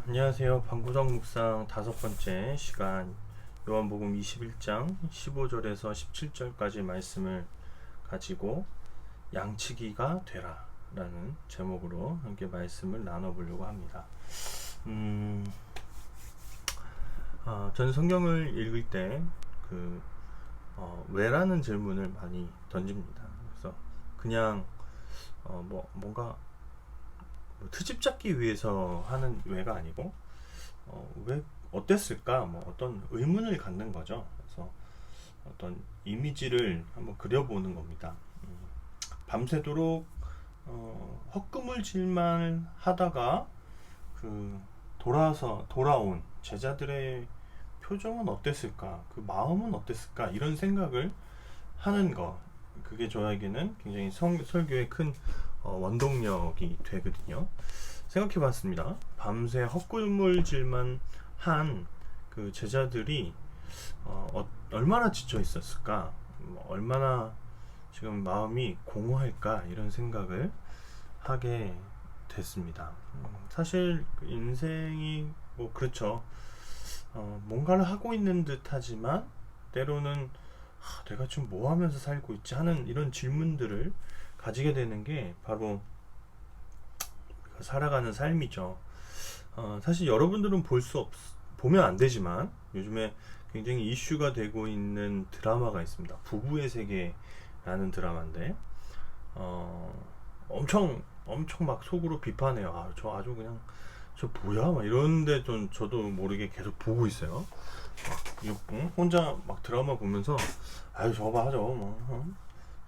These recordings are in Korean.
안녕하세요. 방구석 묵상 5번째 시간 요한복음 21장 15절에서 17절까지 말씀을 가지고 양치기가 되라 라는 제목으로 함께 말씀을 나눠보려고 합니다. 전 성경을 읽을 때 왜라는 질문을 많이 던집니다. 그래서 그냥 뭔가 트집 잡기 위해서 하는 왜가 아니고 왜 어땠을까 어떤 의문을 갖는 거죠. 그래서 어떤 이미지를 한번 그려보는 겁니다. 밤새도록 헛구물질만 하다가 돌아온 제자들의 표정은 어땠을까, 그 마음은 어땠을까, 이런 생각을 하는 거, 그게 저에게는 굉장히 설교의 큰 원동력이 되거든요. 생각해봤습니다. 밤새 헛구물질만 한 그 제자들이 얼마나 지쳐 있었을까, 얼마나 지금 마음이 공허할까, 이런 생각을 하게 됐습니다. 사실 인생이 그렇죠. 뭔가를 하고 있는 듯하지만 때로는 내가 지금 뭐 하면서 살고 있지 하는 이런 질문들을 가지게 되는 게 바로 우리가 살아가는 삶이죠. 사실 여러분들은 보면 안 되지만 요즘에 굉장히 이슈가 되고 있는 드라마가 있습니다. 부부의 세계라는 드라마인데 엄청 막 속으로 비판해요. 저 아주 그냥 저 뭐야 막 이런데 좀 저도 모르게 계속 보고 있어요. 혼자 막 드라마 보면서 아유 저거 봐 저거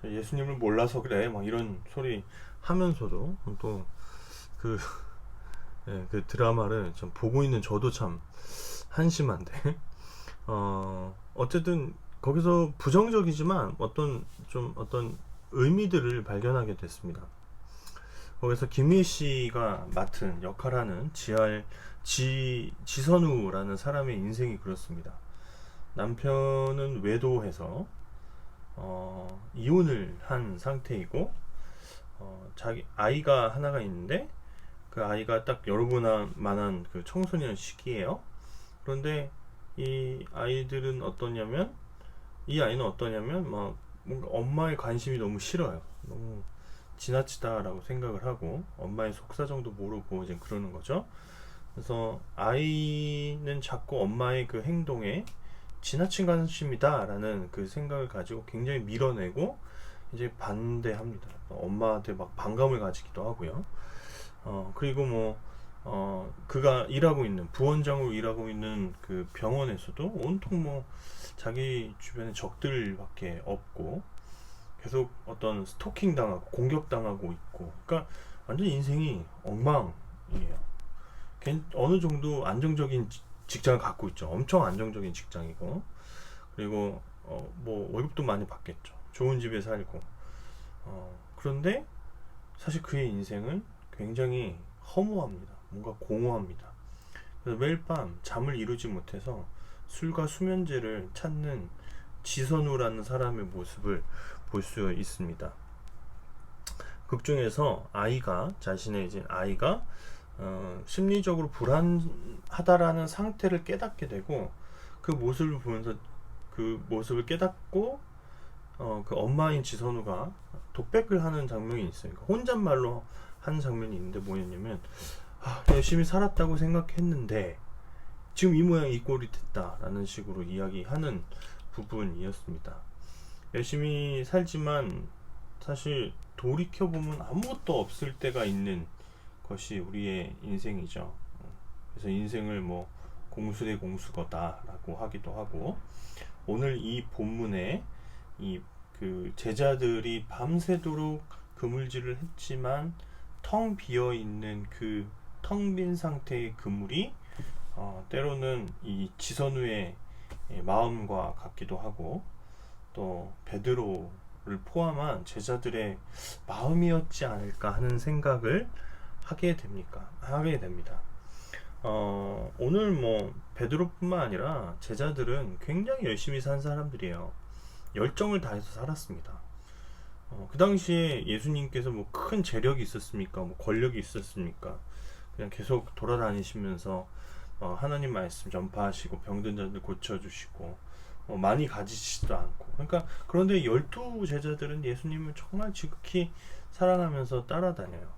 예수님을 몰라서 그래 막 이런 소리 하면서도 또 그 드라마를 좀 보고 있는 저도 참 한심한데 어쨌든 거기서 부정적이지만 어떤 의미들을 발견하게 됐습니다. 거기서 김희 씨가 맡은 역할하는 지선우라는 사람의 인생이 그렇습니다. 남편은 외도해서 이혼을 한 상태이고 자기 아이가 하나가 있는데 그 아이가 딱 여러분만한 그 청소년 시기예요. 그런데 이 아이는 어떠냐면 막 뭔가 엄마의 관심이 너무 싫어요. 너무 지나치다라고 생각을 하고 엄마의 속사정도 모르고 이제 그러는 거죠. 그래서 아이는 자꾸 엄마의 그 행동에 지나친 관심이다라는 그 생각을 가지고 굉장히 밀어내고 이제 반대합니다. 엄마한테 막 반감을 가지기도 하고요. 그리고 그가 부원장으로 일하고 있는 그 병원에서도 온통 자기 주변에 적들밖에 없고 계속 어떤 스토킹 당하고 공격당하고 있고, 그러니까 완전 인생이 엉망이에요. 어느 정도 안정적인 직장을 갖고 있죠. 엄청 안정적인 직장이고, 그리고 월급도 많이 받겠죠. 좋은 집에 살고. 그런데 사실 그의 인생은 굉장히 허무합니다. 뭔가 공허합니다. 그래서 매일 밤 잠을 이루지 못해서 술과 수면제를 찾는 지선우라는 사람의 모습을 볼 수 있습니다. 극 중에서 자신의 이제 아이가 심리적으로 불안하다라는 상태를 깨닫게 되고, 그 모습을 보면서 그 모습을 깨닫고 그 엄마인 지선우가 독백을 하는 장면이 있어요. 그러니까 혼잣말로 하는 장면이 있는데 뭐였냐면 열심히 살았다고 생각했는데 지금 이 모양 이 꼴이 됐다라는 식으로 이야기하는 부분이었습니다. 열심히 살지만 사실 돌이켜보면 아무것도 없을 때가 있는 것이 우리의 인생이죠. 그래서 인생을 공수 대 공수거다라고 하기도 하고, 오늘 이 본문에 그 제자들이 밤새도록 그물질을 했지만 텅 비어 있는 그 텅 빈 상태의 그물이 때로는 이 지선우의 마음과 같기도 하고, 또 베드로를 포함한 제자들의 마음이었지 않을까 하는 생각을 하게 됩니다. 오늘 베드로뿐만 아니라 제자들은 굉장히 열심히 산 사람들이에요. 열정을 다해서 살았습니다. 그 당시에 예수님께서 큰 재력이 있었습니까? 권력이 있었습니까? 그냥 계속 돌아다니시면서 하나님 말씀 전파하시고 병든 자들 고쳐주시고 많이 가지시지도 않고, 그러니까 그런데 12제자들은 예수님을 정말 지극히 사랑하면서 따라다녀요.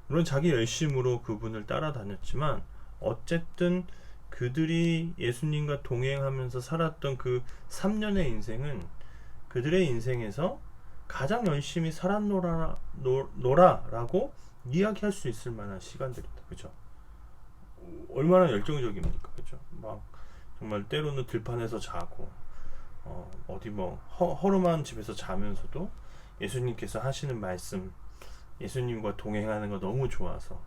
물론 자기 열심으로 그분을 따라다녔지만 어쨌든 그들이 예수님과 동행하면서 살았던 그 3년의 인생은 그들의 인생에서 가장 열심히 살았노라라고 이야기할 수 있을 만한 시간들이다. 그죠? 얼마나 열정적입니까? 그죠? 막 정말 때로는 들판에서 자고 어디 허름한 집에서 자면서도 예수님께서 하시는 말씀, 예수님과 동행하는 거 너무 좋아서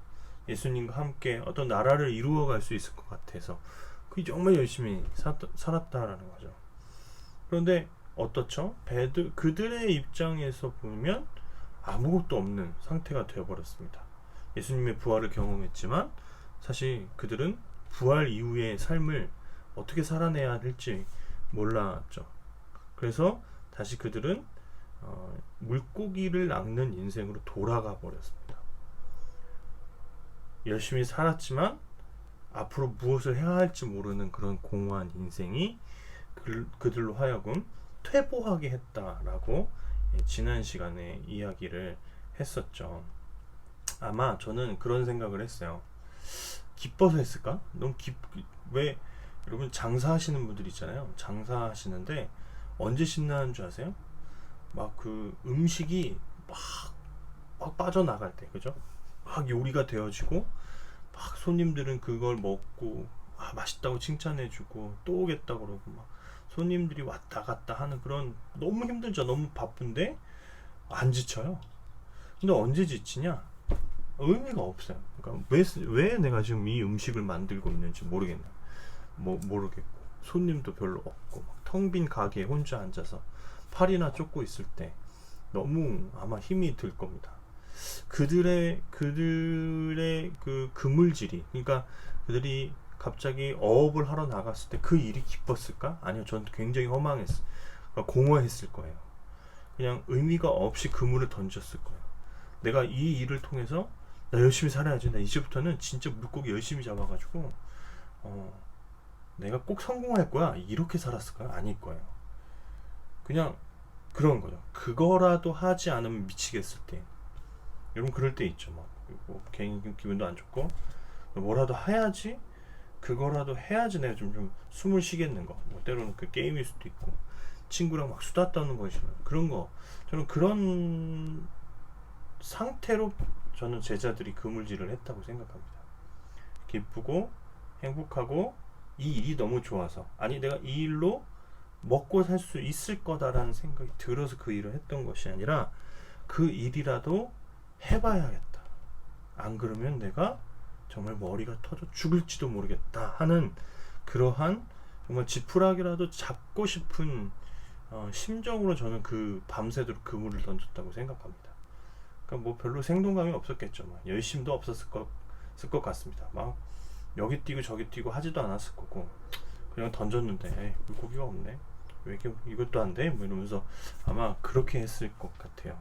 예수님과 함께 어떤 나라를 이루어갈 수 있을 것 같아서 그게 정말 열심히 살았다라는 거죠. 그런데 어떻죠? 그들의 입장에서 보면 아무것도 없는 상태가 되어버렸습니다. 예수님의 부활을 경험했지만 사실 그들은 부활 이후의 삶을 어떻게 살아내야 할지 몰랐죠. 그래서 다시 그들은 물고기를 낚는 인생으로 돌아가 버렸습니다. 열심히 살았지만 앞으로 무엇을 해야 할지 모르는 그런 공허한 인생이 그들로 하여금 퇴보하게 했다라고 지난 시간에 이야기를 했었죠. 아마 저는 그런 생각을 했어요. 기뻐서 했을까? 왜 여러분 장사하시는 분들 있잖아요. 장사하시는데 언제 신나는 줄 아세요? 막 그 음식이 막 빠져나갈 때, 그죠? 막 요리가 되어지고 막 손님들은 그걸 먹고 맛있다고 칭찬해주고 또 오겠다 그러고 막 손님들이 왔다 갔다 하는 그런, 너무 힘들죠. 너무 바쁜데 안 지쳐요. 근데 언제 지치냐? 의미가 없어요. 그러니까 왜 내가 지금 이 음식을 만들고 있는지 모르겠네. 모르겠고 손님도 별로 없고 텅 빈 가게에 혼자 앉아서 팔이나 쫓고 있을 때 너무 아마 힘이 들 겁니다. 그들의 그 그물질이, 그러니까 그들이 갑자기 어업을 하러 나갔을 때 그 일이 기뻤을까? 아니요, 전 굉장히 그러니까 공허했을 거예요. 그냥 의미가 없이 그물을 던졌을 거예요. 내가 이 일을 통해서 나 열심히 살아야지, 나 이제부터는 진짜 물고기 열심히 잡아가지고 내가 꼭 성공할 거야, 이렇게 살았을까요? 아닐 거예요. 그냥 그런 거죠. 그거라도 하지 않으면 미치겠을 때, 여러분 그럴 때 있죠. 개인 기분도 안 좋고 뭐라도 해야지, 그거라도 해야지 내가 좀 숨을 쉬겠는 거. 때로는 그 게임일 수도 있고 친구랑 막 수다 떠는 거 있잖아요. 그런 거, 저는 그런 상태로 저는 제자들이 그물질을 했다고 생각합니다. 기쁘고 행복하고 이 일이 너무 좋아서, 아니 내가 이 일로 먹고 살 수 있을 거다라는 생각이 들어서 그 일을 했던 것이 아니라 그 일이라도 해봐야겠다, 안 그러면 내가 정말 머리가 터져 죽을지도 모르겠다 하는 그러한 정말 지푸라기라도 잡고 싶은 심정으로 저는 그 밤새도록 그물을 던졌다고 생각합니다. 그러니까 별로 생동감이 없었겠죠. 열심도 없었을 것 같습니다. 막 여기 뛰고 저기 뛰고 하지도 않았을 거고 그냥 던졌는데 물고기가 없네, 왜 이렇게 이것도 안 돼? 이러면서 아마 그렇게 했을 것 같아요.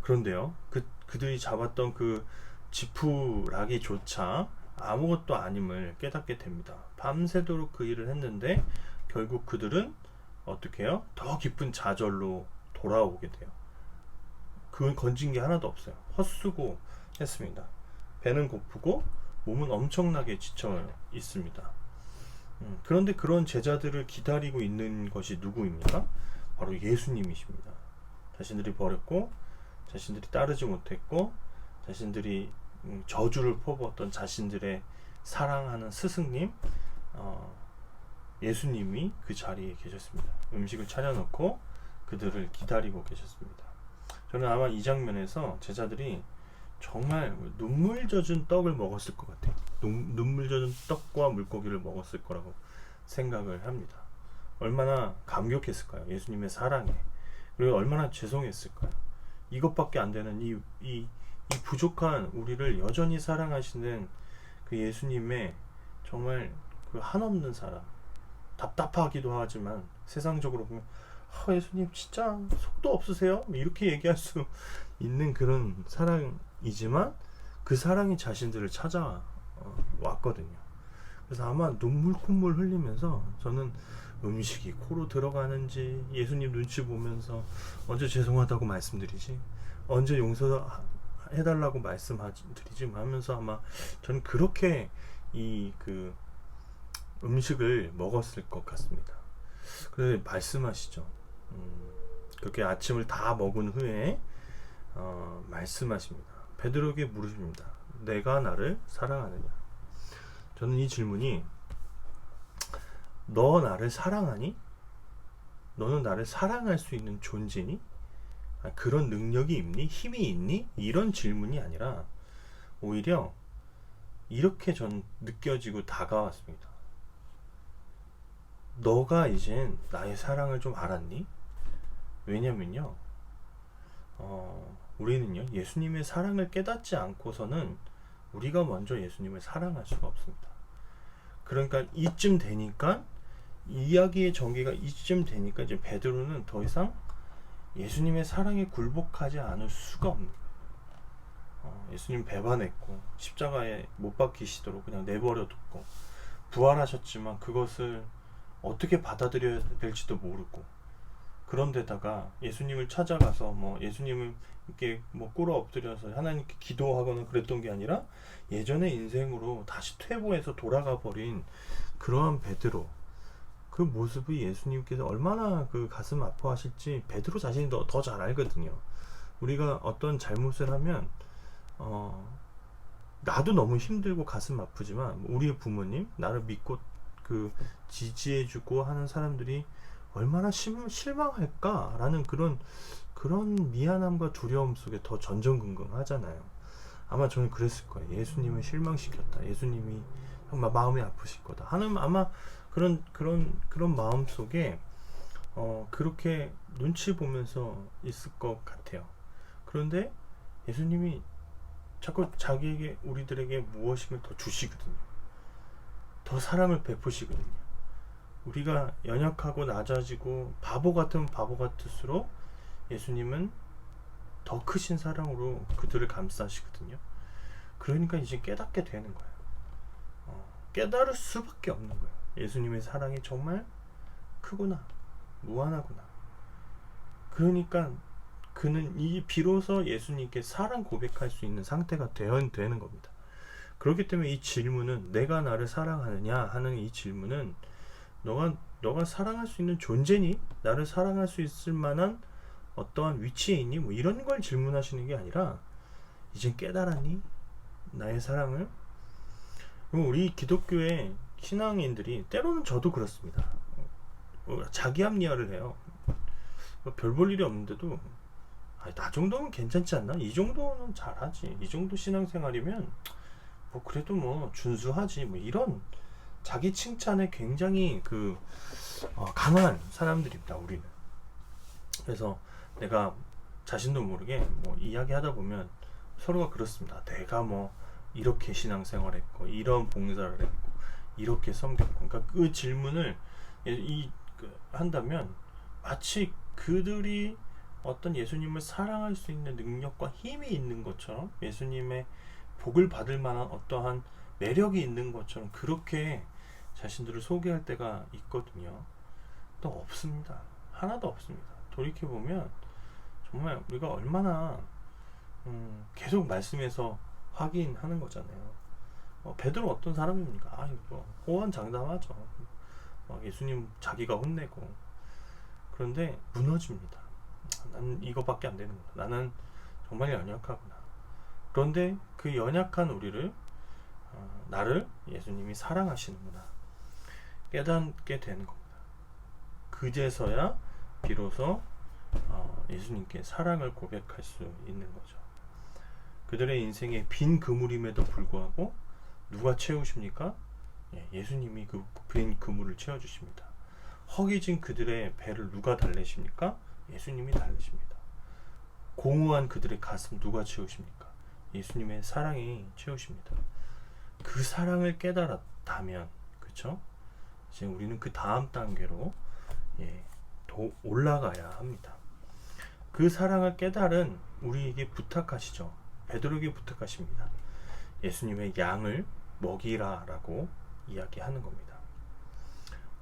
그런데요, 그들이 잡았던 그 지푸라기조차 아무것도 아님을 깨닫게 됩니다. 밤새도록 그 일을 했는데 결국 그들은 어떻게 해요? 더 깊은 좌절로 돌아오게 돼요. 그건 건진 게 하나도 없어요. 헛수고 했습니다. 배는 고프고 몸은 엄청나게 지쳐 있습니다. 그런데 그런 제자들을 기다리고 있는 것이 누구입니까? 바로 예수님이십니다. 자신들이 버렸고 자신들이 따르지 못했고 자신들이 저주를 퍼부었던 자신들의 사랑하는 스승님 예수님이 그 자리에 계셨습니다. 음식을 차려놓고 그들을 기다리고 계셨습니다. 저는 아마 이 장면에서 제자들이 정말 눈물 젖은 떡을 먹었을 것 같아요. 눈물 젖은 떡과 물고기를 먹었을 거라고 생각을 합니다. 얼마나 감격했을까요? 예수님의 사랑에. 그리고 얼마나 죄송했을까요? 이것밖에 안 되는 이 부족한 우리를 여전히 사랑하시는 그 예수님의 정말 그 한없는 사랑, 답답하기도 하지만 세상적으로 보면 예수님 진짜 속도 없으세요? 이렇게 얘기할 수 있는 그런 사랑이지만 그 사랑이 자신들을 찾아왔거든요. 그래서 아마 눈물 콧물 흘리면서 저는 음식이 코로 들어가는지 예수님 눈치 보면서 언제 죄송하다고 말씀드리지, 언제 용서해달라고 말씀드리지 하면서 아마 저는 그렇게 이 그 음식을 먹었을 것 같습니다. 그래서 말씀하시죠. 그렇게 아침을 다 먹은 후에 말씀하십니다. 베드로에게 물으십니다. 내가 나를 사랑하느냐? 저는 이 질문이, 너 나를 사랑하니? 너는 나를 사랑할 수 있는 존재니? 그런 능력이 있니? 힘이 있니? 이런 질문이 아니라 오히려 이렇게 전 느껴지고 다가왔습니다. 너가 이젠 나의 사랑을 좀 알았니? 왜냐면요, 우리는요, 예수님의 사랑을 깨닫지 않고서는 우리가 먼저 예수님을 사랑할 수가 없습니다. 그러니까 이쯤 되니까, 이야기의 전개가 이쯤 되니까 이제 베드로는 더 이상 예수님의 사랑에 굴복하지 않을 수가 없는 거예요. 예수님 배반했고 십자가에 못 박히시도록 그냥 내버려뒀고, 부활하셨지만 그것을 어떻게 받아들여야 될지도 모르고, 그런데다가 예수님을 찾아가서 뭐 예수님을 이렇게 뭐 꿇어 엎드려서 하나님께 기도하거나 그랬던 게 아니라 예전의 인생으로 다시 퇴보해서 돌아가 버린 그러한 베드로, 그 모습이 예수님께서 얼마나 그 가슴 아파하실지 베드로 자신이 더 잘 알거든요. 우리가 어떤 잘못을 하면 나도 너무 힘들고 가슴 아프지만 우리의 부모님, 나를 믿고 그 지지해주고 하는 사람들이 얼마나 실망할까라는 그런 미안함과 두려움 속에 더 전전긍긍하잖아요. 아마 저는 그랬을 거예요. 예수님을 실망시켰다, 예수님이 정말 마음이 아프실 거다 하는, 아마 그런 마음 속에 그렇게 눈치 보면서 있을 것 같아요. 그런데 예수님이 자꾸 자기에게, 우리들에게 무엇임을 더 주시거든요. 더 사랑을 베푸시거든요. 우리가 연약하고 낮아지고 바보 같으면 바보 같을수록 예수님은 더 크신 사랑으로 그들을 감싸시거든요. 그러니까 이제 깨닫게 되는 거예요. 깨달을 수밖에 없는 거예요. 예수님의 사랑이 정말 크구나, 무한하구나. 그러니까 그는 비로소 예수님께 사랑 고백할 수 있는 상태가 되는 겁니다. 그렇기 때문에 이 질문은, 내가 나를 사랑하느냐 하는 이 질문은, 너가 사랑할 수 있는 존재니? 나를 사랑할 수 있을 만한 어떠한 위치에 있니? 뭐 이런 걸 질문하시는 게 아니라, 이젠 깨달았니? 나의 사랑을? 우리 기독교의 신앙인들이, 때로는 저도 그렇습니다. 자기 합리화를 해요. 별 볼 일이 없는데도 나 정도면 괜찮지 않나? 이 정도는 잘하지. 이 정도 신앙생활이면 뭐 그래도 뭐 준수하지. 뭐 이런 자기 칭찬에 굉장히 강한 사람들입니다, 우리는. 그래서 내가 자신도 모르게 뭐 이야기하다 보면 서로가 그렇습니다. 내가 뭐 이렇게 신앙생활했고, 이런 봉사를 했고, 이렇게 섬겼고. 그러니까 그 질문을 한다면 마치 그들이 어떤 예수님을 사랑할 수 있는 능력과 힘이 있는 것처럼, 예수님의 복을 받을 만한 어떠한 매력이 있는 것처럼 그렇게 자신들을 소개할 때가 있거든요. 또 없습니다. 하나도 없습니다. 돌이켜보면 정말 우리가 얼마나 계속 말씀에서 확인하는 거잖아요. 베드로 어떤 사람입니까? 호언장담하죠. 예수님 자기가 혼내고. 그런데 무너집니다. 나는 이거밖에 안 되는구나. 나는 정말 연약하구나. 그런데 그 연약한 우리를, 나를 예수님이 사랑하시는구나 깨닫게 되는 겁니다. 그제서야 비로소 예수님께 사랑을 고백할 수 있는 거죠. 그들의 인생에 빈 그물임에도 불구하고 누가 채우십니까? 예수님이 그 빈 그물을 채워주십니다. 허기진 그들의 배를 누가 달래십니까? 예수님이 달래십니다. 공허한 그들의 가슴 누가 채우십니까? 예수님의 사랑이 채우십니다. 그 사랑을 깨달았다면, 그쵸? 이제 우리는 그 다음 단계로 더 올라가야 합니다. 그 사랑을 깨달은 우리에게 부탁하시죠. 베드로에게 부탁하십니다. 예수님의 양을 먹이라라고 이야기하는 겁니다.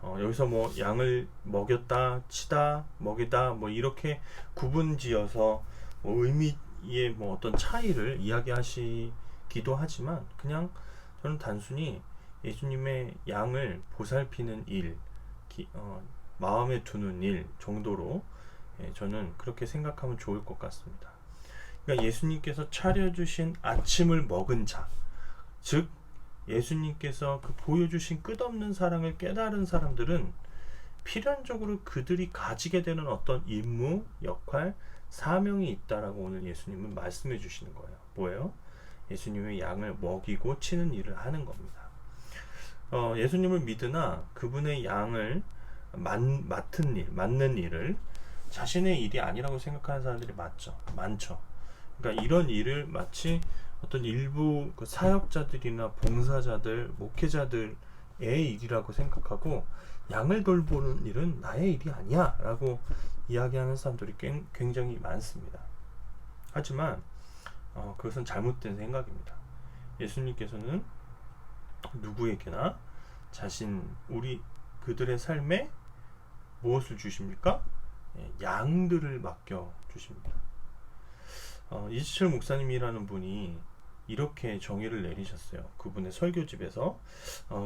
여기서 뭐 양을 먹였다, 치다, 먹이다 뭐 이렇게 구분지어서 뭐 의미의 뭐 어떤 차이를 이야기하시기도 하지만 그냥 저는 단순히 예수님의 양을 보살피는 일, 마음에 두는 일 정도로 저는 그렇게 생각하면 좋을 것 같습니다. 그러니까 예수님께서 차려주신 아침을 먹은 자, 즉 예수님께서 그 보여주신 끝없는 사랑을 깨달은 사람들은 필연적으로 그들이 가지게 되는 어떤 임무, 역할, 사명이 있다라고 오늘 예수님은 말씀해 주시는 거예요. 뭐예요? 예수님의 양을 먹이고 치는 일을 하는 겁니다. 예수님을 믿으나 그분의 양을 맡은 일, 맡는 일을 자신의 일이 아니라고 생각하는 사람들이 많죠. 그러니까 이런 일을 마치 어떤 일부 그 사역자들이나 봉사자들, 목회자들의 일이라고 생각하고 양을 돌보는 일은 나의 일이 아니야 라고 이야기하는 사람들이 굉장히 많습니다. 하지만 그것은 잘못된 생각입니다. 예수님께서는 누구에게나 그들의 삶에 무엇을 주십니까? 양들을 맡겨 주십니다. 이지철 목사님이라는 분이 이렇게 정의를 내리셨어요. 그분의 설교집에서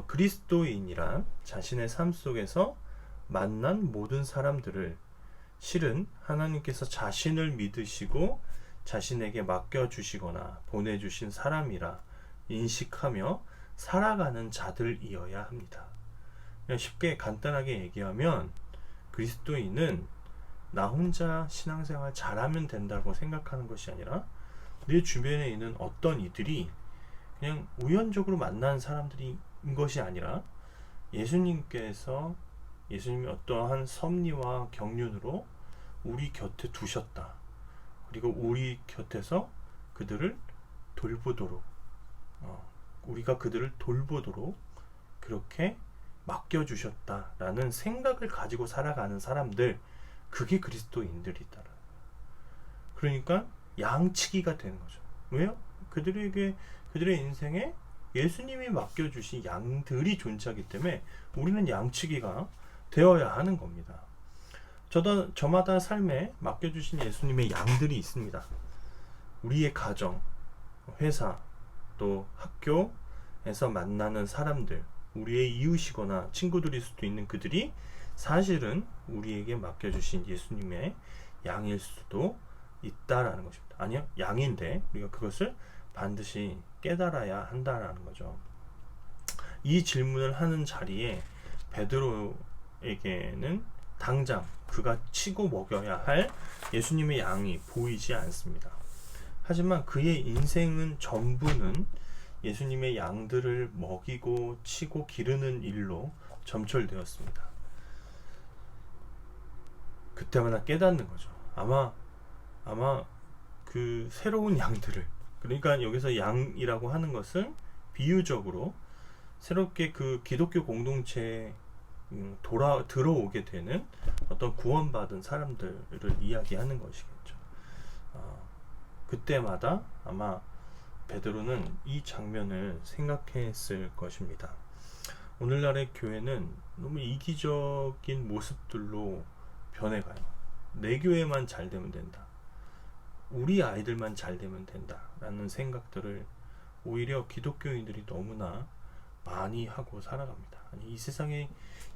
그리스도인이란 자신의 삶 속에서 만난 모든 사람들을 실은 하나님께서 자신을 믿으시고 자신에게 맡겨주시거나 보내주신 사람이라 인식하며 살아가는 자들이어야 합니다. 그냥 쉽게 간단하게 얘기하면 그리스도인은 나 혼자 신앙생활 잘하면 된다고 생각하는 것이 아니라 내 주변에 있는 어떤 이들이 그냥 우연적으로 만난 사람들인 것이 아니라 예수님이 어떠한 섭리와 경륜으로 우리 곁에 두셨다. 그리고 우리 곁에서 그들을 돌보도록 우리가 그들을 돌보도록 그렇게 맡겨주셨다라는 생각을 가지고 살아가는 사람들, 그게 그리스도인들이다. 그러니까 양치기가 되는 거죠. 왜요? 그들의 인생에 예수님이 맡겨주신 양들이 존재하기 때문에 우리는 양치기가 되어야 하는 겁니다. 저마다 삶에 맡겨주신 예수님의 양들이 있습니다. 우리의 가정, 회사, 또 학교에서 만나는 사람들, 우리의 이웃이거나 친구들일 수도 있는 그들이 사실은 우리에게 맡겨주신 예수님의 양일 수도 있다라는 것입니다. 아니요, 양인데 우리가 그것을 반드시 깨달아야 한다라는 거죠. 이 질문을 하는 자리에 베드로에게는 당장 그가 치고 먹여야 할 예수님의 양이 보이지 않습니다. 하지만 그의 인생은 전부는 예수님의 양들을 먹이고 치고 기르는 일로 점철되었습니다. 그때마다 깨닫는 거죠. 아마 그 새로운 양들을, 그러니까 여기서 양이라고 하는 것은 비유적으로 새롭게 그 기독교 공동체에 들어오게 되는 어떤 구원받은 사람들을 이야기하는 것이겠죠. 그때마다 아마 베드로는 이 장면을 생각했을 것입니다. 오늘날의 교회는 너무 이기적인 모습들로 변해가요. 내 교회만 잘 되면 된다, 우리 아이들만 잘 되면 된다 라는 생각들을 오히려 기독교인들이 너무나 많이 하고 살아갑니다. 아니, 이 세상에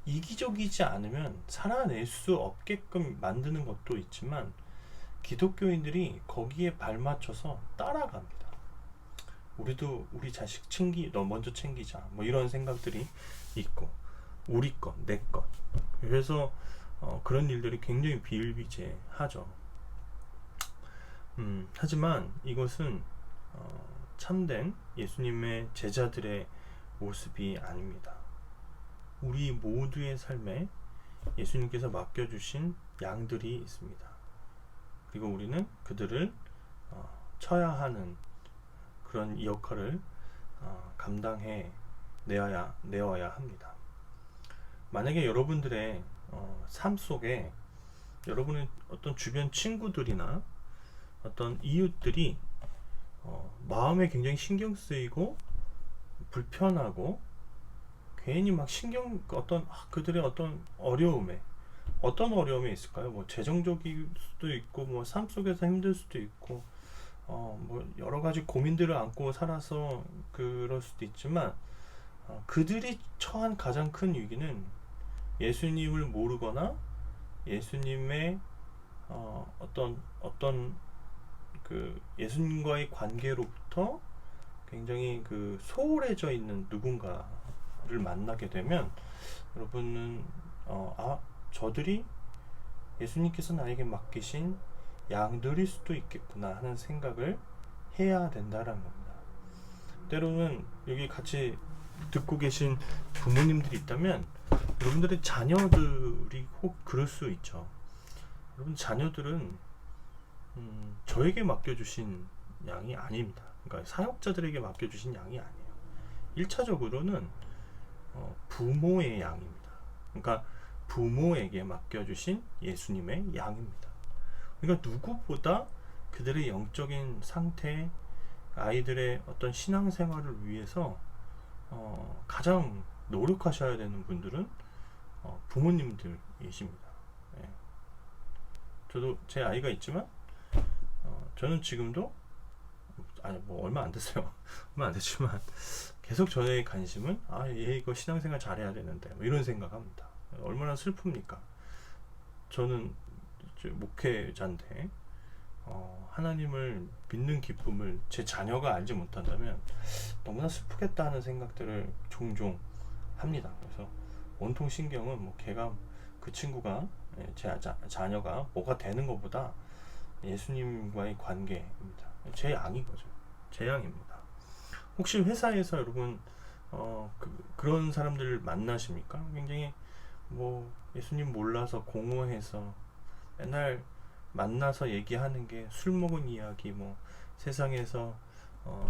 이기적이지 않으면 살아낼 수 없게끔 만드는 것도 있지만 기독교인들이 거기에 발맞춰서 따라갑니다. 우리도 우리 자식 너 먼저 챙기자 뭐 이런 생각들이 있고, 우리 것, 내 것. 그래서 그런 일들이 굉장히 비일비재하죠. 하지만 이것은 참된 예수님의 제자들의 모습이 아닙니다. 우리 모두의 삶에 예수님께서 맡겨주신 양들이 있습니다. 그리고 우리는 그들을 쳐야 하는 그런 역할을 감당해 내어야 합니다. 만약에 여러분들의 삶 속에 여러분의 어떤 주변 친구들이나 어떤 이웃들이 마음에 굉장히 신경 쓰이고 불편하고 괜히 막 그들의 어떤 어려움에 있을까요? 뭐 재정적일 수도 있고 뭐 삶 속에서 힘들 수도 있고 뭐 여러 가지 고민들을 안고 살아서 그럴 수도 있지만 그들이 처한 가장 큰 위기는 예수님을 모르거나 예수님의 어떤 그 예수님과의 관계로부터 굉장히 그 소홀해져 있는 누군가를 만나게 되면 여러분은 저들이 예수님께서 나에게 맡기신 양들일 수도 있겠구나 하는 생각을 해야 된다라는 겁니다. 때로는 여기 같이 듣고 계신 부모님들이 있다면 여러분들의 자녀들이 혹 그럴 수 있죠. 여러분 자녀들은 저에게 맡겨주신 양이 아닙니다. 그러니까 사역자들에게 맡겨주신 양이 아니에요. 1차적으로는 부모의 양입니다. 그러니까 부모에게 맡겨주신 예수님의 양입니다. 그러니까 누구보다 그들의 영적인 상태, 아이들의 어떤 신앙생활을 위해서 가장 노력하셔야 되는 분들은 부모님들이십니다. 예. 저도 제 아이가 있지만 저는 지금도 뭐 얼마 안 됐어요. 얼마 안 됐지만 계속 저의 관심은 얘 이거 신앙생활 잘해야 되는데 뭐 이런 생각합니다. 얼마나 슬픕니까? 저는 목회자인데 하나님을 믿는 기쁨을 제 자녀가 알지 못한다면 너무나 슬프겠다 하는 생각들을 종종 합니다. 그래서 온통 신경은 뭐 걔가 그 친구가 제 자녀가 뭐가 되는 것보다 예수님과의 관계입니다. 제 양인 거죠. 제 양입니다. 혹시 회사에서 여러분 그런 사람들을 만나십니까? 굉장히 뭐 예수님 몰라서 공허해서 맨날 만나서 얘기하는 게 술 먹은 이야기, 뭐 세상에서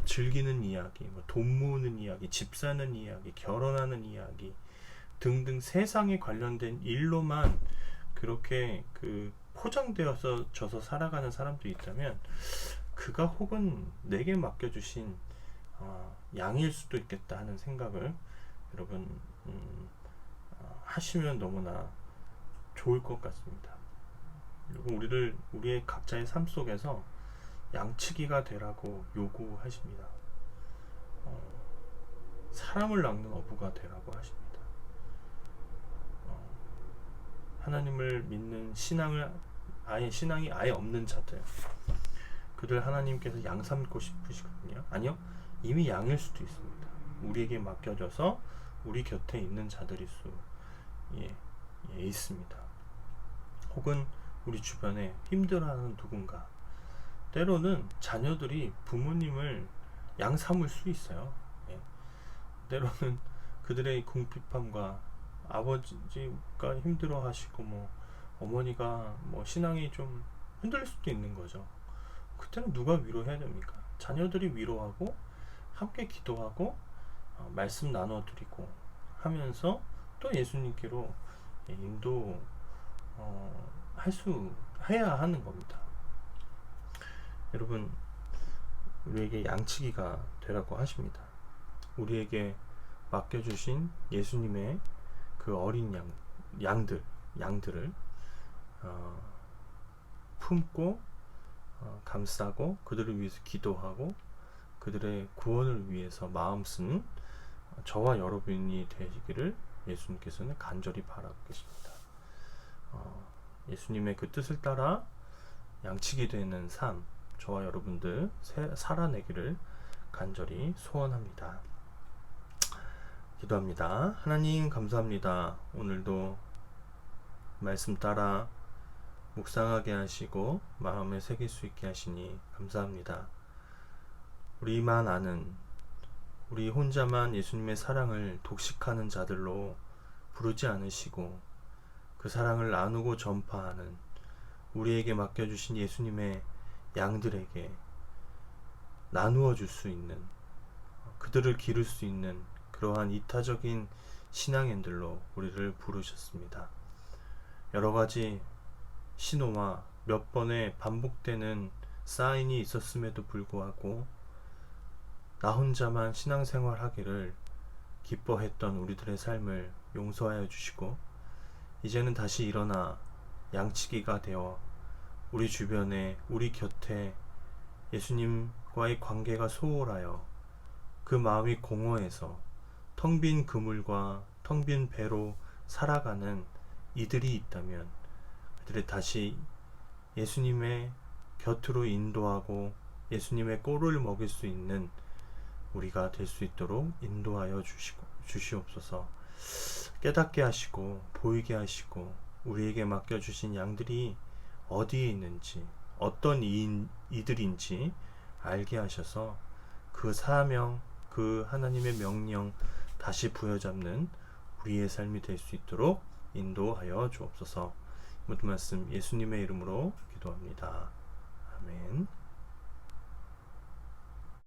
즐기는 이야기, 뭐 돈 모으는 이야기, 집 사는 이야기, 결혼하는 이야기 등등 세상에 관련된 일로만 그렇게 포장되어서 살아가는 사람도 있다면 그가 혹은 내게 맡겨주신 양일 수도 있겠다 하는 생각을 여러분 하시면 너무나 좋을 것 같습니다. 여러분 우리의 각자의 삶 속에서 양치기가 되라고 요구하십니다. 사람을 낚는 어부가 되라고 하십니다. 하나님을 믿는 신앙이 아예 없는 자들, 그들 하나님께서 양 삼고 싶으시거든요. 아니요, 이미 양일 수도 있습니다. 우리에게 맡겨져서 우리 곁에 있는 자들일 수 있습니다. 혹은 우리 주변에 힘들어하는 누군가, 때로는 자녀들이 부모님을 양 삼을 수 있어요. 때로는 그들의 궁핍함과 아버지가 힘들어 하시고 뭐 어머니가 뭐 신앙이 좀 흔들릴 수도 있는 거죠. 그때는 누가 위로해야 됩니까? 자녀들이 위로하고 함께 기도하고 말씀 나눠드리고 하면서 또 예수님께로 해야 하는 겁니다. 여러분, 우리에게 양치기가 되라고 하십니다. 우리에게 맡겨주신 예수님의 그 어린 양들을 품고 감싸고 그들을 위해서 기도하고 그들의 구원을 위해서 마음 쓴 저와 여러분이 되시기를 예수님께서는 간절히 바라고 계십니다. 예수님의 그 뜻을 따라 양치기 되는 삶, 저와 여러분들 살아내기를 간절히 소원합니다. 기도합니다. 하나님 감사합니다. 오늘도 말씀 따라 묵상하게 하시고 마음에 새길 수 있게 하시니 감사합니다. 우리만 아는, 우리 혼자만 예수님의 사랑을 독식하는 자들로 부르지 않으시고 그 사랑을 나누고 전파하는 우리에게 맡겨주신 예수님의 양들에게 나누어 줄 수 있는, 그들을 기를 수 있는 그러한 이타적인 신앙인들로 우리를 부르셨습니다. 여러 가지 신호와 몇 번의 반복되는 사인이 있었음에도 불구하고 나 혼자만 신앙생활 하기를 기뻐했던 우리들의 삶을 용서하여 주시고 이제는 다시 일어나 양치기가 되어 우리 주변에 우리 곁에 예수님과의 관계가 소홀하여 그 마음이 공허해서 텅 빈 그물과 텅 빈 배로 살아가는 이들이 있다면 그들을 다시 예수님의 곁으로 인도하고 예수님의 꼴을 먹일 수 있는 우리가 될 수 있도록 인도하여 주시옵소서. 깨닫게 하시고 보이게 하시고 우리에게 맡겨주신 양들이 어디에 있는지 어떤 이들인지 알게 하셔서 그 사명, 그 하나님의 명령 다시 부여잡는 우리의 삶이 될 수 있도록 인도하여 주옵소서. 모든 말씀 예수님의 이름으로 기도합니다. 아멘.